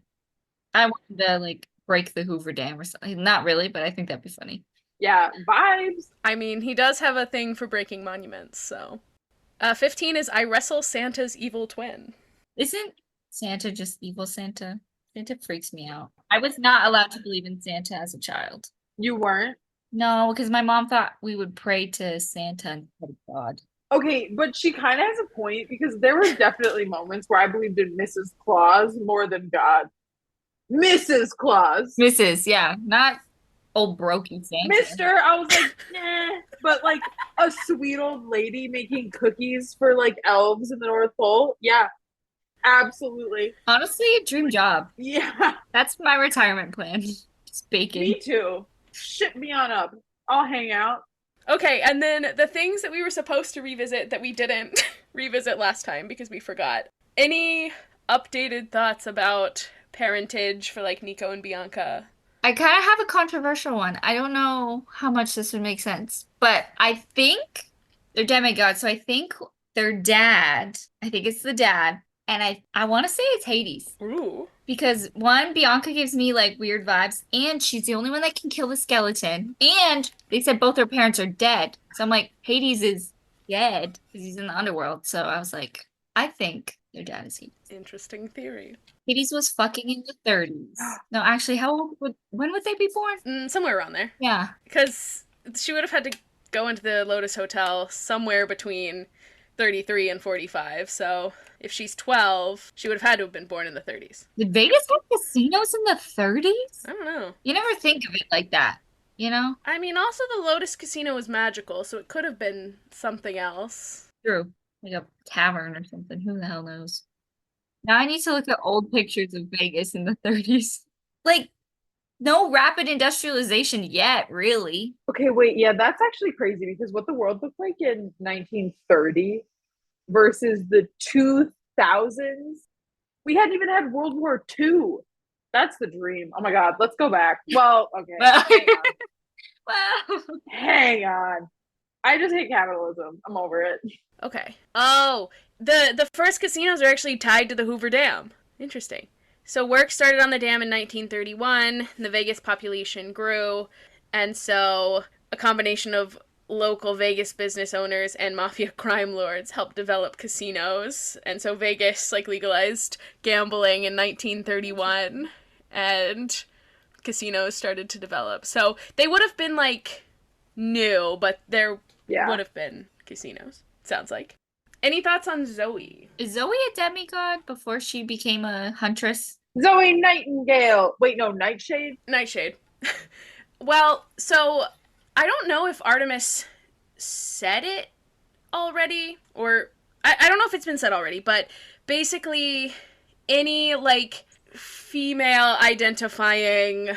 I wanted to like break the Hoover Dam or something. Not really, but I think that'd be funny. Yeah, vibes. I mean, he does have a thing for breaking monuments, so. 15 is I wrestle Santa's evil twin. Isn't Santa just evil Santa? Santa freaks me out. I was not allowed to believe in Santa as a child. You weren't? No, because my mom thought we would pray to Santa and God. Okay, but she kind of has a point because there were definitely moments where I believed in Mrs. Claus more than God. Mrs. Claus. Mrs. Yeah, not old brokey Santa. Mister, I was like, nah. But like a sweet old lady making cookies for like elves in the North Pole. Yeah, absolutely. Honestly, dream job. Yeah, That's my retirement plan. Just baking. me too. Ship me on up. I'll hang out. Okay, and then the things that we were supposed to revisit that we didn't revisit last time because we forgot. Any updated thoughts about parentage for like Nico and Bianca? I kind of have a controversial one. I don't know how much this would make sense, but I think they're demigods. So I think their dad, I think it's the dad, and I want to say it's Hades. Ooh. Because one, Bianca gives me like weird vibes, and she's the only one that can kill the skeleton. And they said both her parents are dead. So I'm like, Hades is dead because he's in the underworld. So I was like, I think their dad is Hades. Interesting theory. Hades was fucking in the 30s. No, actually, when would they be born? Somewhere around there. Yeah. Because she would have had to go into the Lotus Hotel somewhere between 33 and 45. So if she's 12, she would have had to have been born in the 30s. Did Vegas have casinos in the 30s? I don't know. You never think of it like that, you know? I mean, also the Lotus Casino was magical, so it could have been something else. True. Like a tavern or something. Who the hell knows? Now I need to look at old pictures of Vegas in the 30s. Like, no rapid industrialization yet, really. Okay, wait. Yeah, that's actually crazy because what the world looked like in 1930 versus the 2000s, we hadn't even had World War II. That's the dream. Oh my God, let's go back. Well, okay. Hang on. Wow. Hang on. I just hate capitalism. I'm over it. Okay. Oh, the first casinos are actually tied to the Hoover Dam. Interesting. So work started on the dam in 1931. The Vegas population grew, and so a combination of local Vegas business owners and mafia crime lords helped develop casinos. And so Vegas like legalized gambling in 1931, and casinos started to develop. So they would have been like new, but there would have been casinos. Sounds like. Any thoughts on Zoe? Is Zoe a demigod before she became a huntress? Zoe Nightingale. Wait, no, Nightshade? Nightshade. Well, so I don't know if Artemis said it already, or I don't know if it's been said already, but basically any like female identifying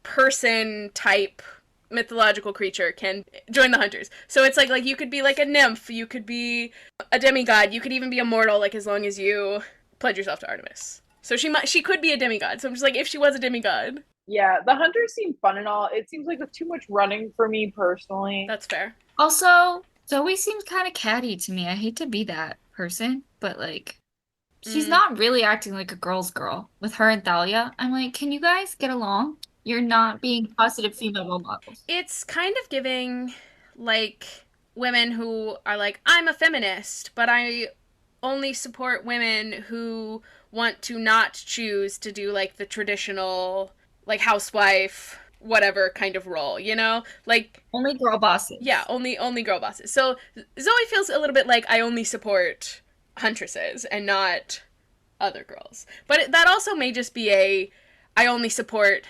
person type mythological creature can join the hunters. So it's like you could be like a nymph, you could be a demigod, you could even be a mortal, like as long as you pledge yourself to Artemis. So she could be a demigod. So I'm just like, if she was a demigod. Yeah, the hunters seem fun and all. It seems like it's too much running for me personally. That's fair. Also, Zoe seems kind of catty to me. I hate to be that person, but like, she's not really acting like a girl's girl with her and Thalia. I'm like, can you guys get along? You're not being positive female role models. It's kind of giving, like, women who are like, I'm a feminist, but I only support women who want to not choose to do, like, the traditional, like, housewife, whatever kind of role, you know? Like... Only girl bosses. Yeah, only girl bosses. So Zoe feels a little bit like I only support huntresses and not other girls. But that also may just be I only support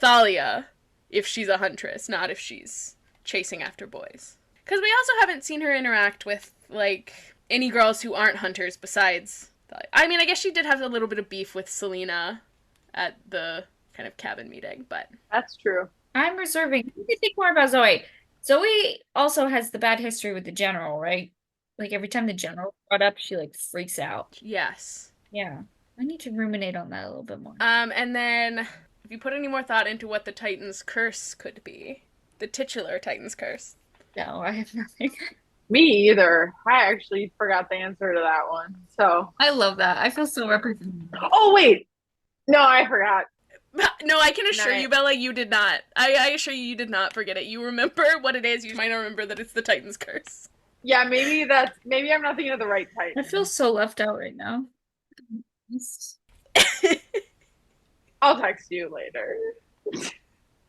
Thalia if she's a huntress, not if she's chasing after boys. Because we also haven't seen her interact with like, any girls who aren't hunters besides... I mean, I guess she did have a little bit of beef with Selena at the kind of cabin meeting, but... That's true. I'm reserving. You can think more about Zoe. Zoe also has the bad history with the general, right? Like, every time the general brought up, she, like, freaks out. Yes. Yeah. I need to ruminate on that a little bit more. And then, if you put any more thought into what the Titan's curse could be, the titular Titan's curse. No, I have nothing. Me either. I actually forgot the answer to that one. So. I love that. I feel so represented. Oh, wait. No, I forgot. No, I can assure you, Bella, you did not. I assure you, you did not forget it. You remember what it is. You might not remember that it's the Titan's curse. Yeah, maybe I'm not thinking of the right Titan. I feel so left out right now. I'll text you later.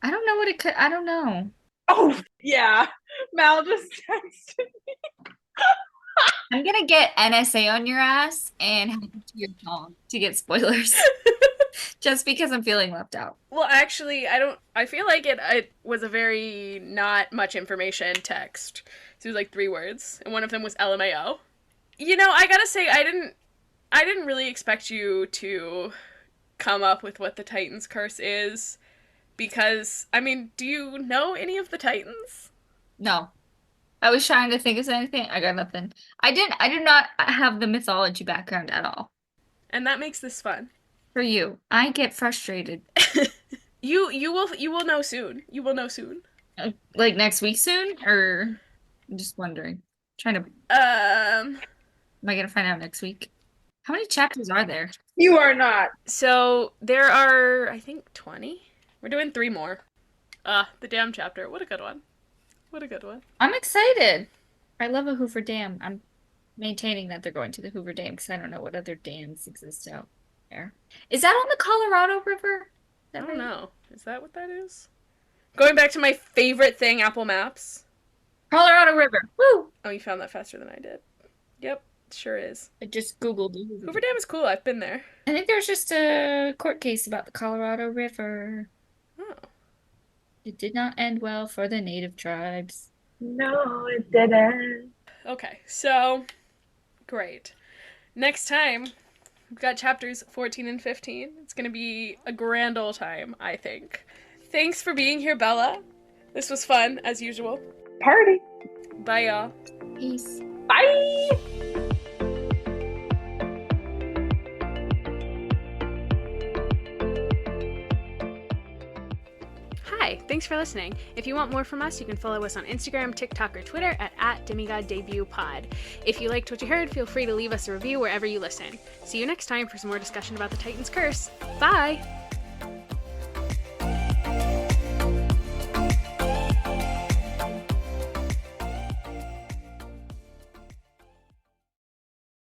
I don't know what it could. I don't know. Oh, yeah. Mal just texted me. I'm gonna get NSA on your ass and hack into your phone to get spoilers. Just because I'm feeling left out. Well, actually, I feel like it was a very not much information text. So it was like 3 words, and one of them was LMAO. You know, I gotta say, I didn't really expect you to come up with what the Titan's curse is, because, I mean, do you know any of the Titans? No. I was trying to think of anything. I got nothing. I did not have the mythology background at all. And that makes this fun. For you. I get frustrated. You will know soon. You will know soon. Like next week soon? Or I'm just wondering. Trying to Am I gonna find out next week? How many chapters are there? You are not. So there are, I think, 20. We're doing 3 more. The dam chapter. What a good one. What a good one. I'm excited. I love a Hoover Dam. I'm maintaining that they're going to the Hoover Dam because I don't know what other dams exist out there. Is that on the Colorado River? I don't know. Is that what that is? Going back to my favorite thing, Apple Maps. Colorado River. Woo! Oh, you found that faster than I did. Yep, sure is. I just Googled Hoover Dam is cool. I've been there. I think there's just a court case about the Colorado River. Oh. It did not end well for the native tribes. No, it didn't. Okay, so great. Next time, we've got chapters 14 and 15. It's going to be a grand old time, I think. Thanks for being here, Bella. This was fun, as usual. Party. Bye, y'all. Peace. Bye. Hi, thanks for listening. If you want more from us, you can follow us on Instagram, TikTok, or Twitter at DemigodDebutPod. If you liked what you heard, feel free to leave us a review wherever you listen. See you next time for some more discussion about the Titan's Curse. Bye!